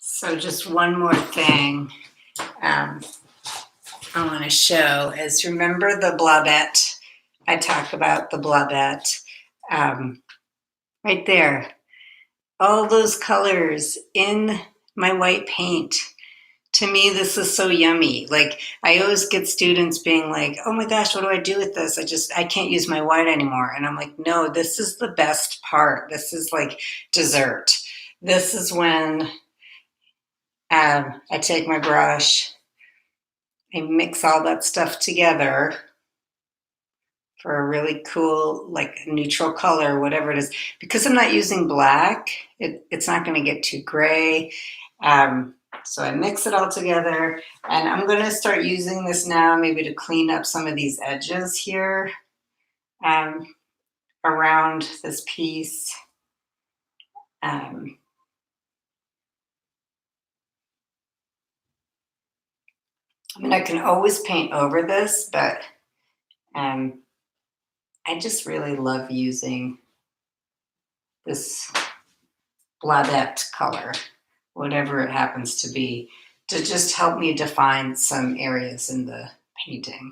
So just one more thing um, I want to show is, remember the blobette? I talk about the blobette right there. All those colors in my white paint. To me, this is so yummy. Like, I always get students being like, oh my gosh, what do I do with this? I can't use my white anymore. And I'm like, no, this is the best part. This is like dessert. This is when I take my brush, I mix all that stuff together for a really cool, like neutral color, whatever it is. Because I'm not using black, it's not going to get too gray. So I mix it all together, and I'm going to start using this now maybe to clean up some of these edges here around this piece. I mean, I can always paint over this, but I just really love using this blobette color, whatever it happens to be, to just help me define some areas in the painting.